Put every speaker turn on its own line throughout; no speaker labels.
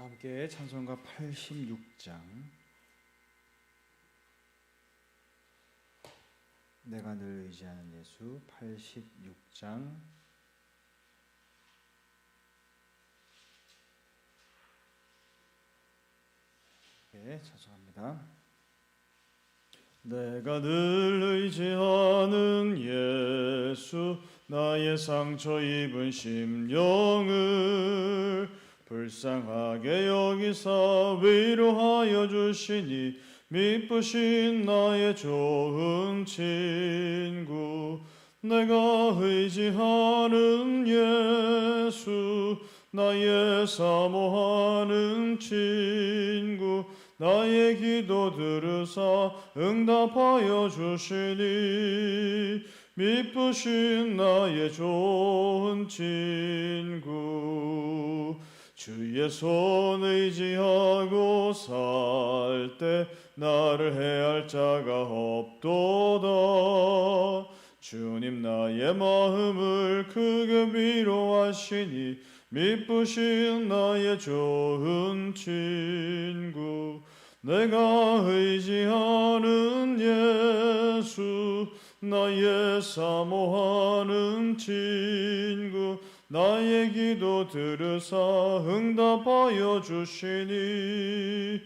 함께 찬송가 86장 내가 늘 의지하는 예수 86장 찬송합니다. 내가 늘 의지하는 예수 나의 상처 입은 심령을 불쌍하게 여기사 위로하여 주시니 미쁘신 나의 좋은 친구 내가 의지하는 예수 나의 사모하는 친구 나의 기도 들으사 응답하여 주시니 미쁘신 나의 좋은 친구 주의 손 의지하고 살 때 나를 해할 자가 없도다. 주님 나의 마음을 크게 위로하시니 미쁘신 나의 좋은 친구 내가 의지하는 예수 나의 사모하는 친구 나의 기도 들으사 응답하여 주시니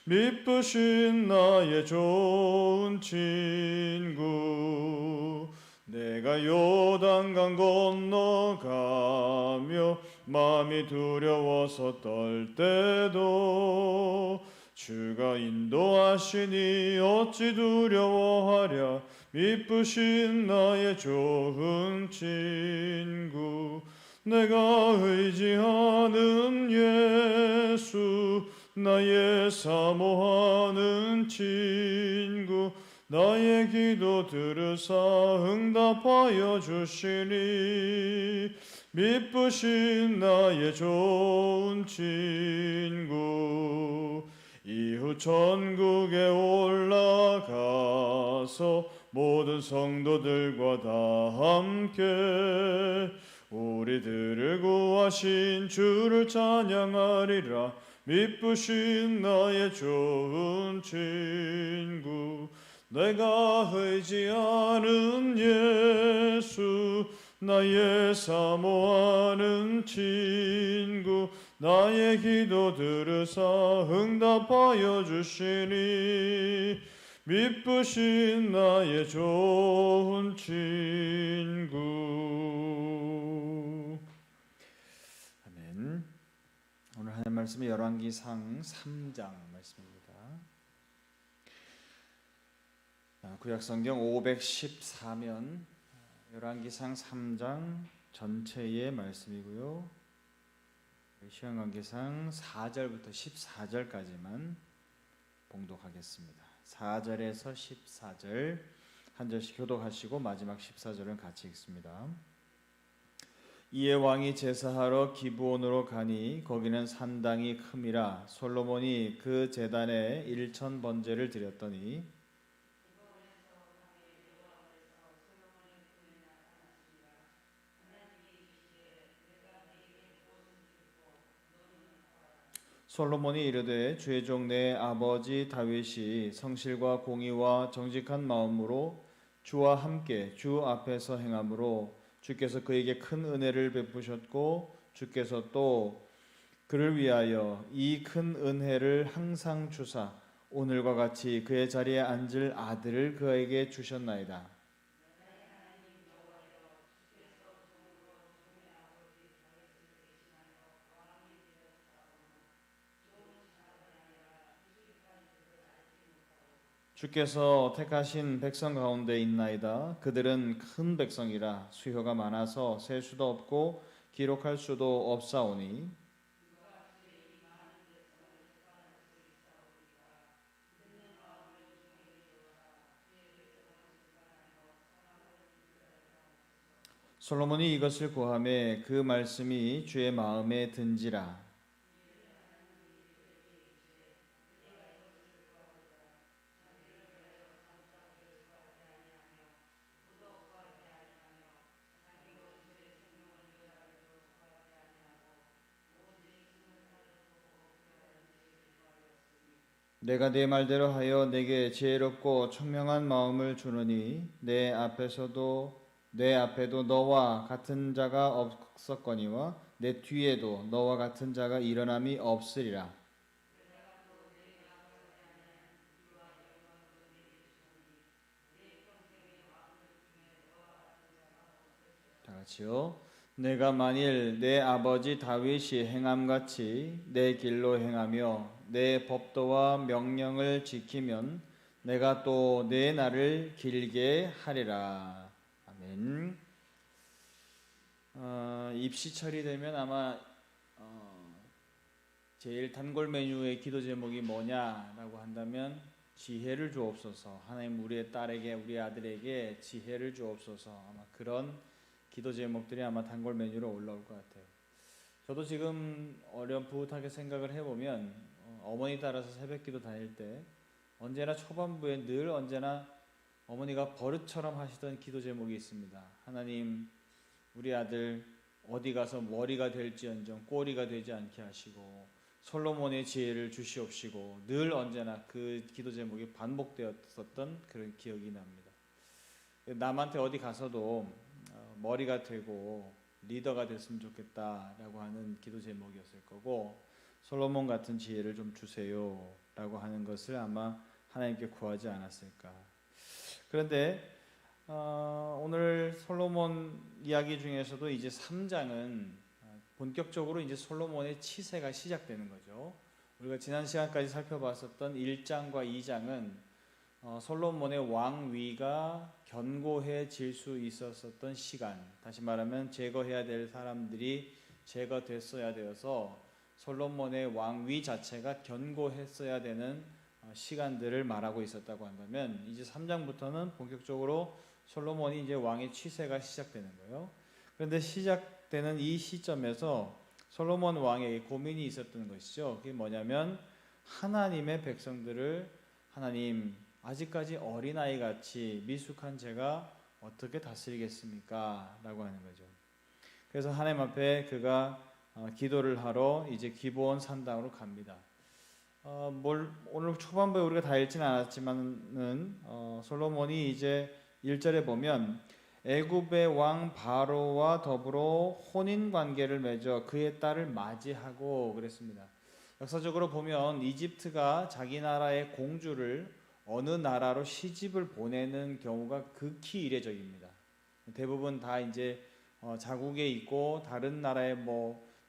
미쁘신 나의 좋은 친구 내가 요단강 건너가며 마음이 두려워서 떨 때도 주가 인도하시니 어찌 두려워하랴 미쁘신 나의 좋은 친구 내가 의지하는 예수 나의 사모하는 친구 나의 기도 들으사 응답하여 주시니 미쁘신 나의 좋은 친구 이후 천국에 올라가서 모든 성도들과 다 함께 우리들을 구하신 주를 찬양하리라 미쁘신 나의 좋은 친구 내가 의지하는 예수 나의 사모하는 친구 나의 기도 들으사 응답하여 주시니 미쁘신 나의 좋은 친구. 아멘. 오늘 하나님 말씀은 열왕기상 3장 말씀입니다. 구약성경 514면 열왕기상 3장 전체의 말씀이고요. 시간관계상 4절부터 14절까지만 봉독하겠습니다. 4절에서 14절 한 절씩 교독하시고 마지막 14절은 같이 읽습니다. 이에 왕이 제사하러 기브온으로 가니 거기는 산당이 큼이라 솔로몬이 그 제단에 1천 번제를 드렸더니 솔로몬이 이르되 주의 종 내 아버지 다윗이 성실과 공의와 정직한 마음으로 주와 함께 주 앞에서 행함으로 주께서 그에게 큰 은혜를 베푸셨고 주께서 또 그를 위하여 이 큰 은혜를 항상 주사 오늘과 같이 그의 자리에 앉을 아들을 그에게 주셨나이다. 주께서 택하신 백성 가운데 있나이다. 그들은 큰 백성이라 수효가 많아서 셀 수도 없고 기록할 수도 없사오니 솔로몬이 이것을 고하매 그 말씀이 주의 마음에 든지라. 내가 네 말대로 하여 내게 지혜롭고 청명한 마음을 주노니 내 앞에도 너와 같은 자가 없었거니와 내 뒤에도 너와 같은 자가 일어남이 없으리라. 다 같이요. 내가 만일 내 아버지 다윗이 행함같이 내 길로 행하며 내 법도와 명령을 지키면 내가 또 내 날을 길게 하리라. 아멘. 입시철이 되면 아마 제일 단골 메뉴의 기도 제목이 뭐냐라고 한다면 지혜를 주옵소서. 하나님 우리의 딸에게 우리 아들에게 지혜를 주옵소서. 아마 그런 기도 제목들이 아마 단골 메뉴로 올라올 것 같아요. 저도 지금 어렴풋하게 생각을 해보면 어머니 따라서 새벽기도 다닐 때 언제나 초반부에 늘 언제나 어머니가 버릇처럼 하시던 기도 제목이 있습니다. 하나님 우리 아들 어디 가서 머리가 될지언정 꼬리가 되지 않게 하시고 솔로몬의 지혜를 주시옵시고 늘 언제나 그 기도 제목이 반복되었었던 그런 기억이 납니다. 남한테 어디 가서도 머리가 되고 리더가 됐으면 좋겠다라고 하는 기도 제목이었을 거고 솔로몬 같은 지혜를 좀 주세요 라고 하는 것을 아마 하나님께 구하지 않았을까. 그런데 오늘 솔로몬 이야기 중에서도 이제 3장은 본격적으로 이제 솔로몬의 치세가 시작되는 거죠. 우리가 지난 시간까지 살펴봤었던 1장과 2장은 솔로몬의 왕위가 견고해질 수 있었던 시간, 다시 말하면 제거해야 될 사람들이 제거됐어야 되어서 솔로몬의 왕위 자체가 견고했어야 되는 시간들을 말하고 있었다고 한다면 이제 3장부터는 본격적으로 솔로몬이 이제 왕의 치세가 시작되는 거예요. 그런데 시작되는 이 시점에서 솔로몬 왕에게 고민이 있었던 것이죠. 그게 뭐냐면 하나님의 백성들을 하나님 아직까지 어린아이 같이 미숙한 제가 어떻게 다스리겠습니까? 라고 하는 거죠. 그래서 하나님 앞에 그가 기도를 하러 이제 기브온 산당으로 갑니다. 오늘 초반부에 우리가 다 읽지는 않았지만은 솔로몬이 이제 1절에 보면 애굽의 왕 바로와 더불어 혼인 관계를 맺어 그의 딸을 맞이하고 그랬습니다. 역사적으로 보면 이집트가 자기 나라의 공주를 어느 나라로 시집을 보내는 경우가 극히 이례적입니다. 대부분 다 이제 자국에 있고 다른 나라의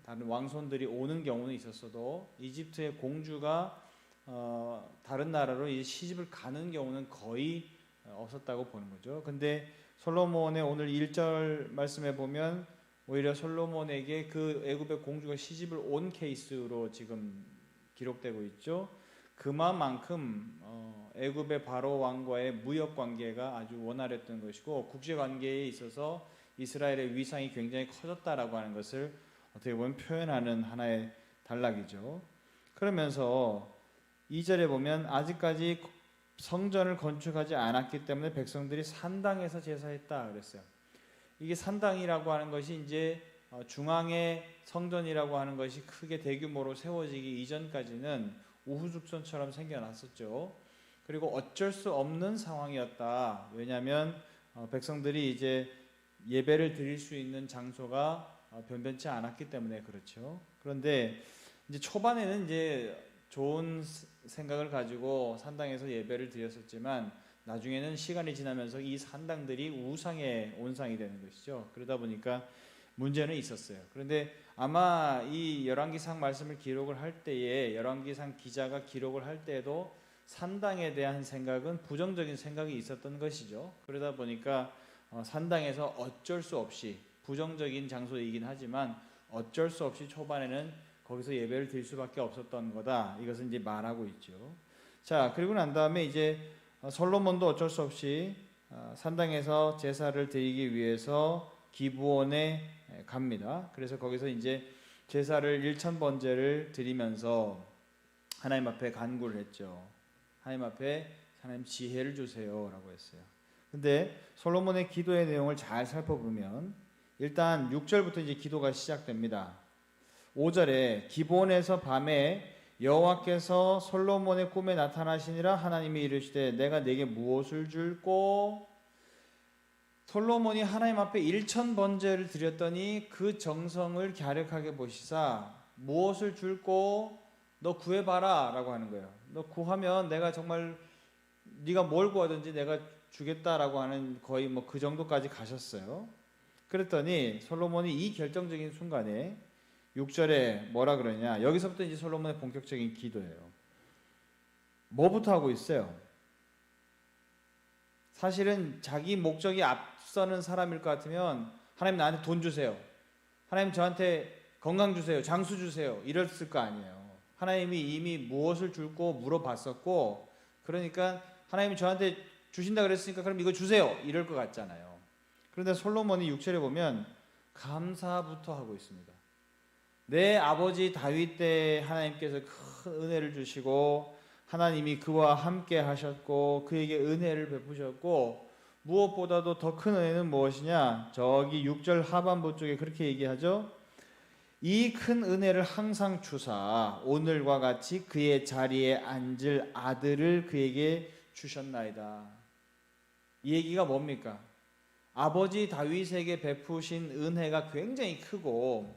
다른 왕손들이 오는 경우는 있었어도 이집트의 공주가 다른 나라로 이제 시집을 가는 경우는 거의 없었다고 보는 거죠. 근데 솔로몬의 오늘 1절 말씀에 보면 오히려 솔로몬에게 그 애굽의 공주가 시집을 온 케이스로 지금 기록되고 있죠. 그만큼 애굽의 바로 왕과의 무역 관계가 아주 원활했던 것이고 국제 관계에 있어서 이스라엘의 위상이 굉장히 커졌다라고 하는 것을 어떻게 보면 표현하는 하나의 단락이죠. 그러면서 2절에 보면 아직까지 성전을 건축하지 않았기 때문에 백성들이 산당에서 제사했다 그랬어요. 이게 산당이라고 하는 것이 이제 중앙의 성전이라고 하는 것이 크게 대규모로 세워지기 이전까지는 우후죽순처럼 생겨났었죠. 그리고 어쩔 수 없는 상황이었다. 왜냐하면 백성들이 이제 예배를 드릴 수 있는 장소가 변변치 않았기 때문에 그렇죠. 그런데 이제 초반에는 이제 좋은 생각을 가지고 산당에서 예배를 드렸었지만 나중에는 시간이 지나면서 이 산당들이 우상의 온상이 되는 것이죠. 그러다 보니까 문제는 있었어요. 그런데 아마 이 열왕기상 말씀을 기록을 할 때에 열왕기상 기자가 기록을 할 때에도 산당에 대한 생각은 부정적인 생각이 있었던 것이죠. 그러다 보니까 산당에서 어쩔 수 없이 부정적인 장소이긴 하지만 어쩔 수 없이 초반에는 거기서 예배를 드릴 수밖에 없었던 거다. 이것은 이제 말하고 있죠. 자, 그리고 난 다음에 이제 솔로몬도 어쩔 수 없이 산당에서 제사를 드리기 위해서 기브온에 갑니다. 그래서 거기서 이제 제사를 1,000번제를 드리면서 하나님 앞에 간구를 했죠. 하나님 앞에 하나님 지혜를 주세요라고 했어요. 근데 솔로몬의 기도의 내용을 잘 살펴보면 일단 6절부터 이제 기도가 시작됩니다. 5절에 기브온에서 밤에 여호와께서 솔로몬의 꿈에 나타나시니라. 하나님이 이르시되 내가 네게 무엇을 줄꼬. 솔로몬이 하나님 앞에 1000번제를 드렸더니 그 정성을 갸륵하게 보시사 무엇을 줄꼬. 너 구해봐라 라고 하는 거예요. 너 구하면 내가 정말 네가 뭘 구하든지 내가 주겠다라고 하는, 거의 뭐 그 정도까지 가셨어요. 그랬더니 솔로몬이 이 결정적인 순간에 6절에 뭐라 그러냐. 여기서부터 이제 솔로몬의 본격적인 기도예요. 뭐부터 하고 있어요? 사실은 자기 목적이 앞서는 사람일 것 같으면 하나님 나한테 돈 주세요, 하나님 저한테 건강 주세요, 장수 주세요, 이랬을 거 아니에요. 하나님이 이미 무엇을 줄고 물어봤었고, 그러니까 하나님이 저한테 주신다 그랬으니까 그럼 이거 주세요, 이럴 것 같잖아요. 그런데 솔로몬이 6절에 보면 감사부터 하고 있습니다. 내 아버지 다윗 때 하나님께서 큰 은혜를 주시고 하나님이 그와 함께 하셨고 그에게 은혜를 베푸셨고, 무엇보다도 더 큰 은혜는 무엇이냐. 저기 6절 하반부 쪽에 그렇게 얘기하죠. 이 큰 은혜를 항상 주사 오늘과 같이 그의 자리에 앉을 아들을 그에게 주셨나이다. 이 얘기가 뭡니까? 아버지 다윗에게 베푸신 은혜가 굉장히 크고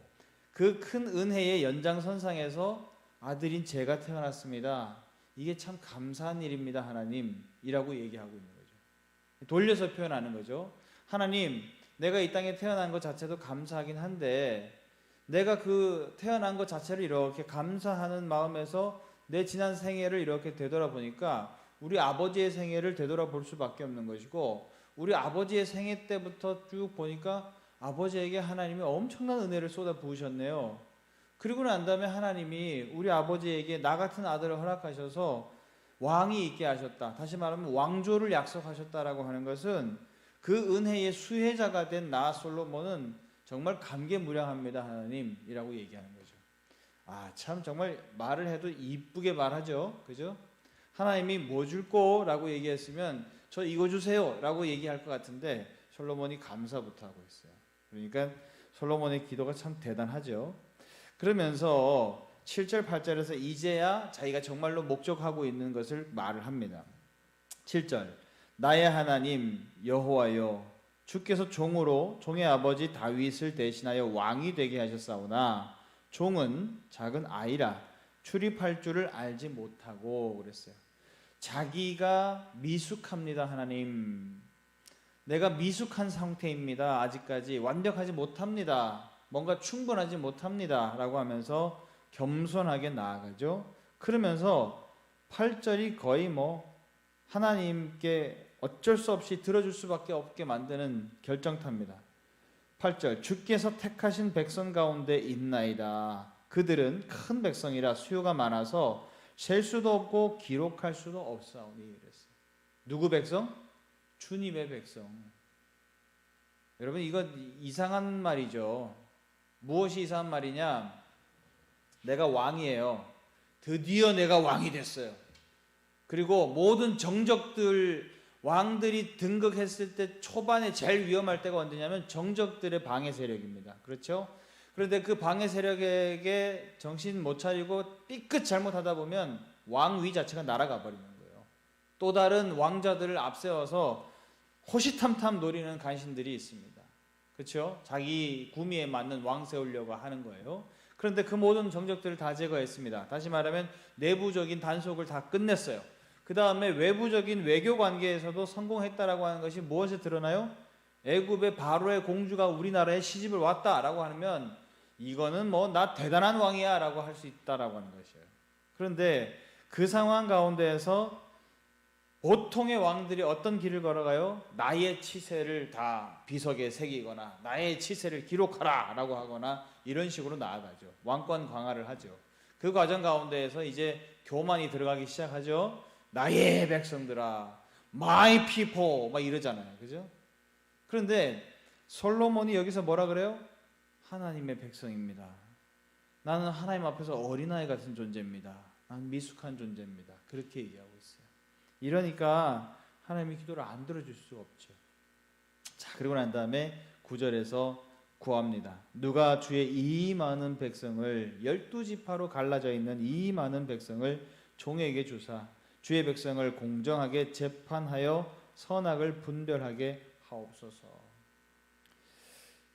그 큰 은혜의 연장선상에서 아들인 제가 태어났습니다. 이게 참 감사한 일입니다, 하나님이라고 얘기하고 있는 거죠. 돌려서 표현하는 거죠. 하나님, 내가 이 땅에 태어난 것 자체도 감사하긴 한데 내가 그 태어난 것 자체를 이렇게 감사하는 마음에서 내 지난 생애를 이렇게 되돌아보니까 우리 아버지의 생애를 되돌아볼 수밖에 없는 것이고, 우리 아버지의 생애 때부터 쭉 보니까 아버지에게 하나님이 엄청난 은혜를 쏟아 부으셨네요. 그리고 난 다음에 하나님이 우리 아버지에게 나 같은 아들을 허락하셔서 왕이 있게 하셨다. 다시 말하면 왕조를 약속하셨다라고 하는 것은 그 은혜의 수혜자가 된 나 솔로몬은 정말 감개무량합니다, 하나님이라고 얘기하는 거죠. 아, 참 정말 말을 해도 이쁘게 말하죠, 그죠? 하나님이 뭐 줄꼬? 라고 얘기했으면 저 이거 주세요 라고 얘기할 것 같은데 솔로몬이 감사부터 하고 있어요. 그러니까 솔로몬의 기도가 참 대단하죠. 그러면서 7절 8절에서 이제야 자기가 정말로 목적하고 있는 것을 말을 합니다. 7절 나의 하나님 여호와여, 주께서 종으로 종의 아버지 다윗을 대신하여 왕이 되게 하셨사오나 종은 작은 아이라 출입할 줄을 알지 못하고. 그랬어요. 자기가 미숙합니다, 하나님. 내가 미숙한 상태입니다. 아직까지 완벽하지 못합니다. 뭔가 충분하지 못합니다 라고 하면서 겸손하게 나아가죠. 그러면서 8절이 거의 뭐 하나님께 어쩔 수 없이 들어줄 수밖에 없게 만드는 결정타입니다. 8절 주께서 택하신 백성 가운데 있나이다. 그들은 큰 백성이라 수요가 많아서 셀 수도 없고 기록할 수도 없사오니. 그랬어요. 누구 백성? 주님의 백성. 여러분, 이거 이상한 말이죠. 무엇이 이상한 말이냐? 내가 왕이에요. 드디어 내가 왕이 됐어요. 그리고 모든 정적들, 왕들이 등극했을 때 초반에 제일 위험할 때가 언제냐면 정적들의 방해 세력입니다. 그렇죠? 그런데 그 방해 세력에게 정신 못 차리고 삐끗 잘못하다 보면 왕위 자체가 날아가 버리는 거예요. 또 다른 왕자들을 앞세워서 호시탐탐 노리는 간신들이 있습니다. 그렇죠? 자기 구미에 맞는 왕 세우려고 하는 거예요. 그런데 그 모든 정적들을 다 제거했습니다. 다시 말하면 내부적인 단속을 다 끝냈어요. 그 다음에 외부적인 외교 관계에서도 성공했다라고 하는 것이 무엇에 드러나요? 애굽의 바로의 공주가 우리나라에 시집을 왔다라고 하면 이거는 뭐 나 대단한 왕이야 라고 할 수 있다라고 하는 것이에요. 그런데 그 상황 가운데에서 보통의 왕들이 어떤 길을 걸어가요? 나의 치세를 다 비석에 새기거나 나의 치세를 기록하라 라고 하거나 이런 식으로 나아가죠. 왕권 강화를 하죠. 그 과정 가운데에서 이제 교만이 들어가기 시작하죠. 나의 백성들아, my people 막 이러잖아요. 그죠? 그런데 솔로몬이 여기서 뭐라 그래요? 하나님의 백성입니다. 나는 하나님 앞에서 어린아이 같은 존재입니다. 나는 미숙한 존재입니다. 그렇게 얘기하고 있어요. 이러니까 하나님의 기도를 안 들어줄 수가 없죠. 자, 그리고 난 다음에 9절에서 구합니다. 누가 주의 이 많은 백성을 12지파로 갈라져 있는 이 많은 백성을 종에게 주사 주의 백성을 공정하게 재판하여 선악을 분별하게 하옵소서.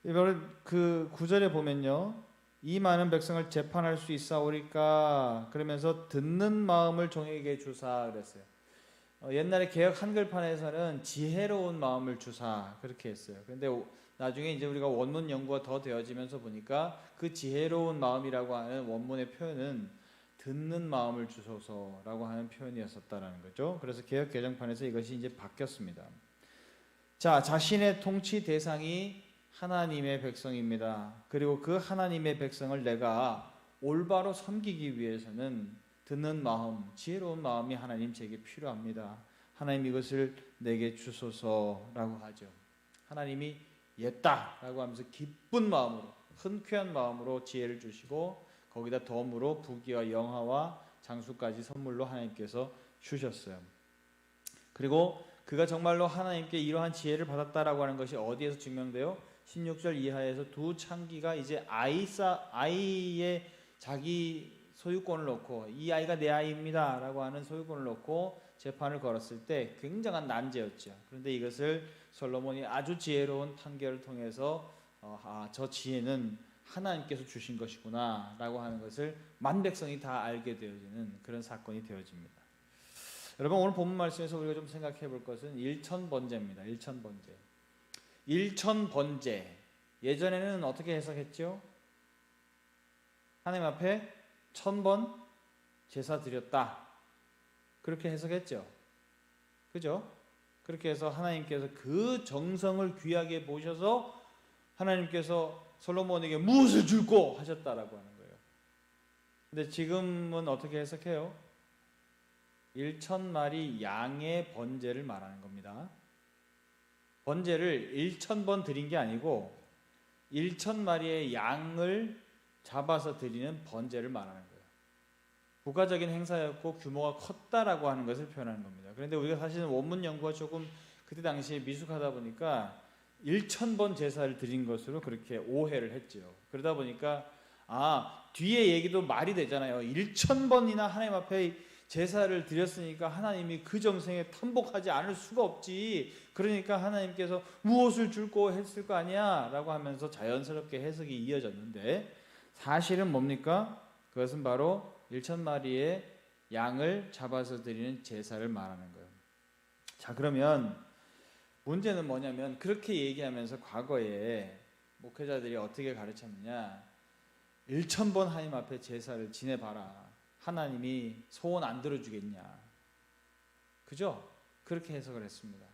이걸 그 9절에 보면요, 이 많은 백성을 재판할 수 있사오리까 그러면서 듣는 마음을 종에게 주사 그랬어요. 옛날에 개역 한글판에서는 지혜로운 마음을 주사 그렇게 했어요. 그런데 나중에 이제 우리가 원문 연구가 더 되어지면서 보니까 그 지혜로운 마음이라고 하는 원문의 표현은 듣는 마음을 주소서라고 하는 표현이었었다라는 거죠. 그래서 개역 개정판에서 이것이 이제 바뀌었습니다. 자, 자신의 통치 대상이 하나님의 백성입니다. 그리고 그 하나님의 백성을 내가 올바로 섬기기 위해서는 듣는 마음, 지혜로운 마음이 하나님 제게 필요합니다. 하나님 이것을 내게 주소서라고 하죠. 하나님이 옛다라고 하면서 기쁜 마음으로, 흔쾌한 마음으로 지혜를 주시고 거기다 덤으로 부귀와 영화와 장수까지 선물로 하나님께서 주셨어요. 그리고 그가 정말로 하나님께 이러한 지혜를 받았다라고 하는 것이 어디에서 증명돼요? 16절 이하에서 두 창기가 이제 아이의 자기 소유권을 놓고 이 아이가 내 아이입니다 라고 하는 소유권을 놓고 재판을 걸었을 때 굉장한 난제였죠. 그런데 이것을 솔로몬이 아주 지혜로운 판결을 통해서 저 지혜는 하나님께서 주신 것이구나 라고 하는 것을 만백성이 다 알게 되어지는 그런 사건이 되어집니다. 여러분, 오늘 본문 말씀에서 우리가 좀 생각해 볼 것은 일천번제입니다. 일천번제. 일천번제. 예전에는 어떻게 해석했죠? 하나님 앞에 1000번 제사 드렸다. 그렇게 해석했죠. 그죠? 그렇게 해서 하나님께서 그 정성을 귀하게 보셔서 하나님께서 솔로몬에게 무엇을 줄고 하셨다라고 하는 거예요. 근데 지금은 어떻게 해석해요? 1000마리 양의 번제를 말하는 겁니다. 번제를 1000번 드린 게 아니고 1000마리의 양을 잡아서 드리는 번제를 말하는 거예요. 부가적인 행사였고 규모가 컸다라고 하는 것을 표현하는 겁니다. 그런데 우리가 사실은 원문 연구가 조금 그때 당시에 미숙하다 보니까 1000번 제사를 드린 것으로 그렇게 오해를 했죠. 그러다 보니까 뒤에 얘기도 말이 되잖아요. 1000번이나 하나님 앞에 제사를 드렸으니까 하나님이 그 정성에 탐복하지 않을 수가 없지. 그러니까 하나님께서 무엇을 줄고 했을 거 아니야 라고 하면서 자연스럽게 해석이 이어졌는데, 사실은 뭡니까? 그것은 바로 1000마리의 양을 잡아서 드리는 제사를 말하는 거예요. 자, 그러면 문제는 뭐냐면, 그렇게 얘기하면서 과거에 목회자들이 어떻게 가르쳤느냐, 1000번 하나님 앞에 제사를 지내봐라, 하나님이 소원 안 들어주겠냐, 그죠? 그렇게 해석을 했습니다.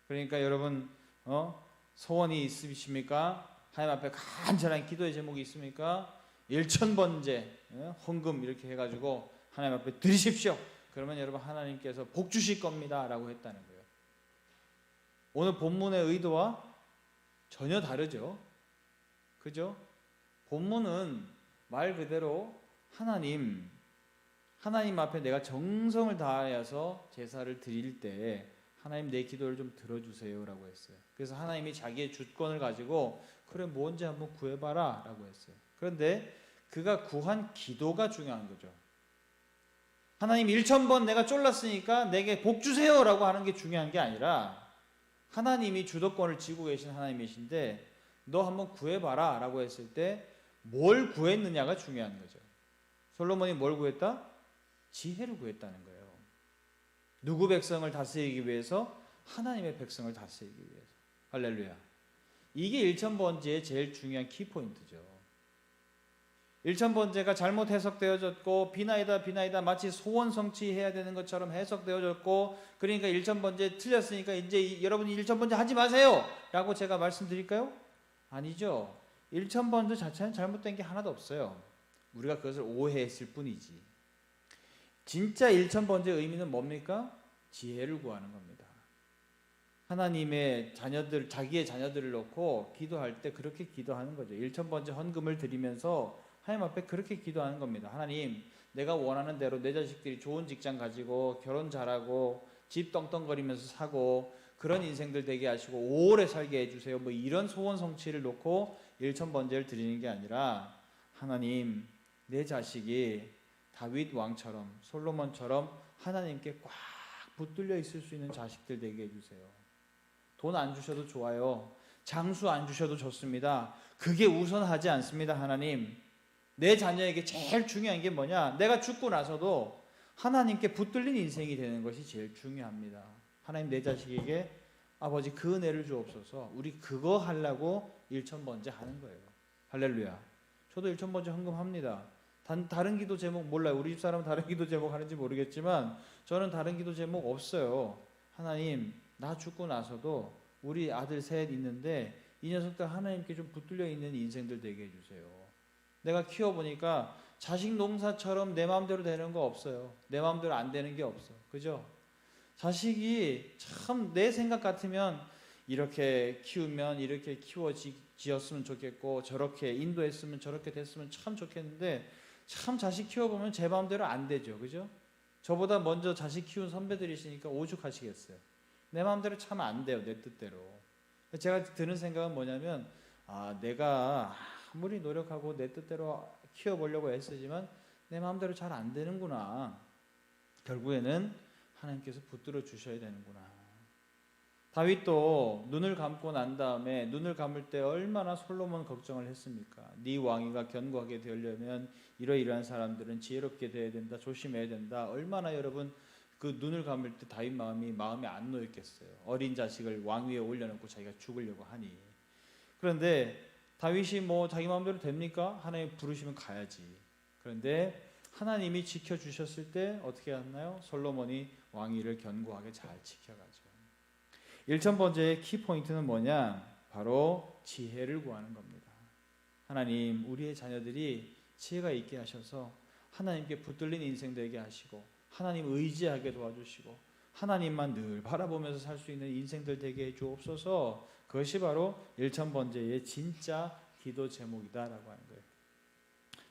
그러니까 여러분, 소원이 있으십니까? 하나님 앞에 간절한 기도의 제목이 있습니까? 1000번제 헌금 이렇게 해가지고 하나님 앞에 드리십시오. 그러면 여러분 하나님께서 복 주실 겁니다 라고 했다는 거예요. 오늘 본문의 의도와 전혀 다르죠. 그죠? 본문은 말 그대로 하나님 앞에 내가 정성을 다하여서 제사를 드릴 때 하나님 내 기도를 좀 들어주세요 라고 했어요. 그래서 하나님이 자기의 주권을 가지고 그래 뭔지 한번 구해봐라 라고 했어요. 그런데 그가 구한 기도가 중요한 거죠. 하나님 1000번 내가 쫄랐으니까 내게 복 주세요 라고 하는 게 중요한 게 아니라, 하나님이 주도권을 쥐고 계신 하나님이신데 너 한번 구해봐라 라고 했을 때 뭘 구했느냐가 중요한 거죠. 솔로몬이 뭘 구했다? 지혜를 구했다는 거예요. 누구 백성을 다스리기 위해서? 하나님의 백성을 다스리기 위해서. 할렐루야. 이게 1000번제의 제일 중요한 키포인트죠. 1000번제가 잘못 해석되어졌고 비나이다 마치 소원 성취해야 되는 것처럼 해석되어졌고, 그러니까 1000번제 틀렸으니까 이제 여러분이 1000번제 하지 마세요 라고 제가 말씀드릴까요? 아니죠. 1000번제 자체는 잘못된 게 하나도 없어요. 우리가 그것을 오해했을 뿐이지. 진짜 1000번제의 의미는 뭡니까? 지혜를 구하는 겁니다. 하나님의 자녀들, 자기의 자녀들을 놓고 기도할 때 그렇게 기도하는 거죠. 1000번제 헌금을 드리면서 하나님 앞에 그렇게 기도하는 겁니다. 하나님, 내가 원하는 대로 내 자식들이 좋은 직장 가지고 결혼 잘하고 집 떵떵거리면서 사고 그런 인생들 되게 하시고 오래 살게 해주세요. 뭐 이런 소원 성취를 놓고 일천 번제를 드리는 게 아니라 하나님, 내 자식이 다윗 왕처럼 솔로몬처럼 하나님께 꽉 붙들려 있을 수 있는 자식들 되게 해주세요. 돈 안 주셔도 좋아요. 장수 안 주셔도 좋습니다. 그게 우선하지 않습니다. 하나님, 내 자녀에게 제일 중요한 게 뭐냐? 내가 죽고 나서도 하나님께 붙들린 인생이 되는 것이 제일 중요합니다. 하나님, 내 자식에게 아버지 그 은혜를 주옵소서. 우리 그거 하려고 일천번제 하는 거예요. 할렐루야. 저도 일천번제 헌금합니다. 다른 기도 제목 몰라요. 우리 집 사람은 다른 기도 제목 하는지 모르겠지만 저는 다른 기도 제목 없어요. 하나님, 나 죽고 나서도 우리 아들 셋 있는데 이 녀석들 하나님께 좀 붙들려 있는 인생들 되게 해주세요. 내가 키워보니까 자식 농사처럼 내 마음대로 되는 거 없어요. 내 마음대로 안 되는 게 없어. 그죠? 자식이 참 내 생각 같으면 이렇게 키우면 이렇게 키워지었으면 좋겠고 저렇게 인도했으면 저렇게 됐으면 참 좋겠는데 참 자식 키워보면 제 마음대로 안 되죠. 그죠? 저보다 먼저 자식 키운 선배들이시니까 오죽하시겠어요. 내 마음대로 참 안 돼요. 내 뜻대로. 제가 드는 생각은 뭐냐면 내가 아무리 노력하고 내 뜻대로 키워보려고 애쓰지만 내 마음대로 잘 안 되는구나. 결국에는 하나님께서 붙들어 주셔야 되는구나. 다윗도 눈을 감고 난 다음에 눈을 감을 때 얼마나 솔로몬 걱정을 했습니까? 네 왕위가 견고하게 되려면 이러이러한 사람들은 지혜롭게 되어야 된다. 조심해야 된다. 얼마나 여러분 그 눈을 감을 때 다윗 마음에 안 놓였겠어요. 어린 자식을 왕위에 올려놓고 자기가 죽으려고 하니. 그런데 다윗이 뭐 자기 마음대로 됩니까? 하나님 부르시면 가야지. 그런데 하나님이 지켜주셨을 때 어떻게 하나요? 솔로몬이 왕위를 견고하게 잘 지켜가죠. 일천번제의 키포인트는 뭐냐? 바로 지혜를 구하는 겁니다. 하나님, 우리의 자녀들이 지혜가 있게 하셔서 하나님께 붙들린 인생 되게 하시고 하나님 의지하게 도와주시고 하나님만 늘 바라보면서 살 수 있는 인생들 되게 해주옵소서. 그것이 바로 일천번제의 진짜 기도 제목이다라고 하는 거예요.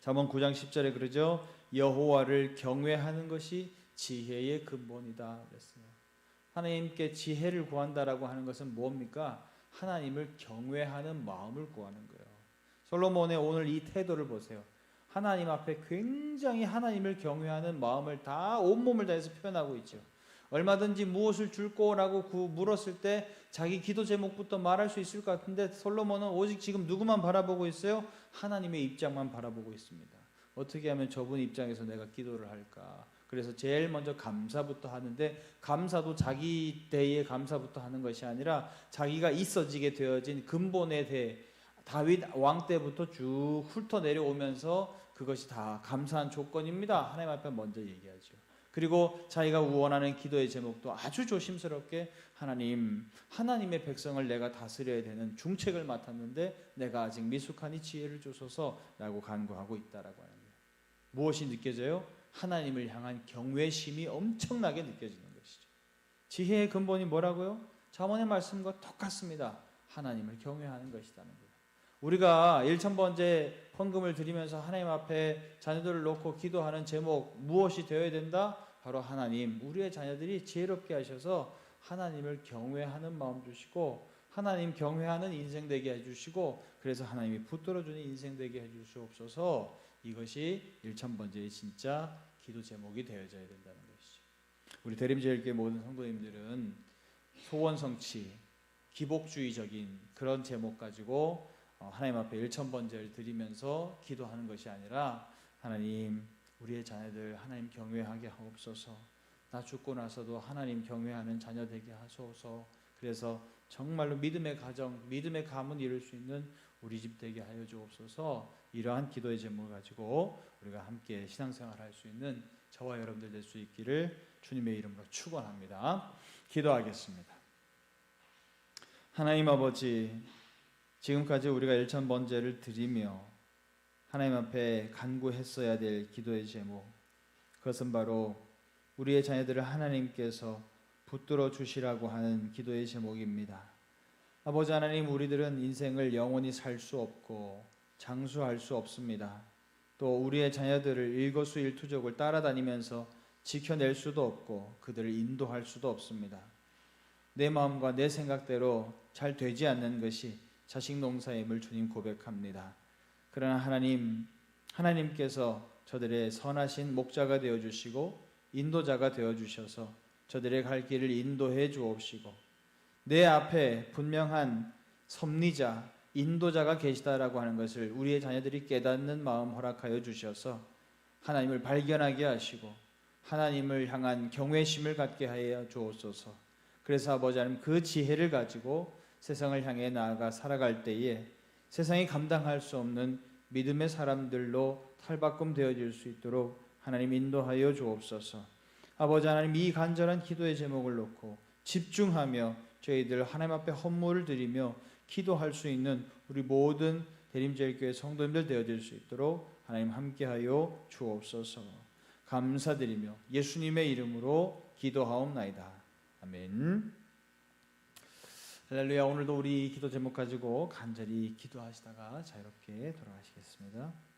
잠언 9장 10절에 그러죠. 여호와를 경외하는 것이 지혜의 근본이다 그랬어요. 하나님께 지혜를 구한다라고 하는 것은 뭡니까? 하나님을 경외하는 마음을 구하는 거예요. 솔로몬의 오늘 이 태도를 보세요. 하나님 앞에 굉장히 하나님을 경외하는 마음을 다 온몸을 다해서 표현하고 있죠. 얼마든지 무엇을 줄 거라고 물었을 때 자기 기도 제목부터 말할 수 있을 것 같은데 솔로몬은 오직 지금 누구만 바라보고 있어요? 하나님의 입장만 바라보고 있습니다. 어떻게 하면 저분 입장에서 내가 기도를 할까? 그래서 제일 먼저 감사부터 하는데 감사도 자기 대의 감사부터 하는 것이 아니라 자기가 있어지게 되어진 근본에 대해 다윗 왕 때부터 쭉 훑어 내려오면서 그것이 다 감사한 조건입니다. 하나님 앞에 먼저 얘기하죠. 그리고 자기가 원하는 기도의 제목도 아주 조심스럽게 하나님의 백성을 내가 다스려야 되는 중책을 맡았는데 내가 아직 미숙하니 지혜를 주소서라고 간구하고 있다라고 하는 거예요. 무엇이 느껴져요? 하나님을 향한 경외심이 엄청나게 느껴지는 것이죠. 지혜의 근본이 뭐라고요? 잠언의 말씀과 똑같습니다. 하나님을 경외하는 것이라는 거예요. 우리가 일천번제 헌금을 드리면서 하나님 앞에 자녀들을 놓고 기도하는 제목 무엇이 되어야 된다? 바로 하나님, 우리의 자녀들이 지혜롭게 하셔서 하나님을 경외하는 마음 주시고 하나님 경외하는 인생 되게 해주시고 그래서 하나님이 붙들어주는 인생 되게 해주시옵소서. 이것이 일천번제의 진짜 기도 제목이 되어져야 된다는 것이죠. 우리 대림제일교회 모든 성도님들은 소원성취, 기복주의적인 그런 제목 가지고 하나님 앞에 일천번제를 드리면서 기도하는 것이 아니라 하나님, 우리의 자녀들 하나님 경외하게 하옵소서. 나 죽고 나서도 하나님 경외하는 자녀 되게 하소서. 그래서 정말로 믿음의 가정, 믿음의 가문 이룰 수 있는 우리 집 되게 하여 주옵소서. 이러한 기도의 제목을 가지고 우리가 함께 신앙생활 할 수 있는 저와 여러분들 될 수 있기를 주님의 이름으로 축원합니다. 기도하겠습니다. 하나님 아버지, 지금까지 우리가 일천번제를 드리며 하나님 앞에 간구했어야 될 기도의 제목, 그것은 바로 우리의 자녀들을 하나님께서 붙들어 주시라고 하는 기도의 제목입니다. 아버지 하나님, 우리들은 인생을 영원히 살 수 없고 장수할 수 없습니다. 또 우리의 자녀들을 일거수일투족을 따라다니면서 지켜낼 수도 없고 그들을 인도할 수도 없습니다. 내 마음과 내 생각대로 잘 되지 않는 것이 자식 농사임을 주님 고백합니다. 그러나 하나님께서 저들의 선하신 목자가 되어주시고 인도자가 되어주셔서 저들의 갈 길을 인도해 주옵시고 내 앞에 분명한 섭리자, 인도자가 계시다라고 하는 것을 우리의 자녀들이 깨닫는 마음 허락하여 주셔서 하나님을 발견하게 하시고 하나님을 향한 경외심을 갖게 하여 주옵소서. 그래서 아버지 하나님 그 지혜를 가지고 세상을 향해 나아가 살아갈 때에 세상이 감당할 수 없는 믿음의 사람들로 탈바꿈 되어질 수 있도록 하나님 인도하여 주옵소서. 아버지 하나님 이 간절한 기도의 제목을 놓고 집중하며 저희들 하나님 앞에 헌물을 드리며 기도할 수 있는 우리 모든 대림제일교회 성도님들 되어질 수 있도록 하나님 함께하여 주옵소서. 감사드리며 예수님의 이름으로 기도하옵나이다. 아멘. 할렐루야. 오늘도 우리 기도 제목 가지고 간절히 기도하시다가 자유롭게 돌아가시겠습니다.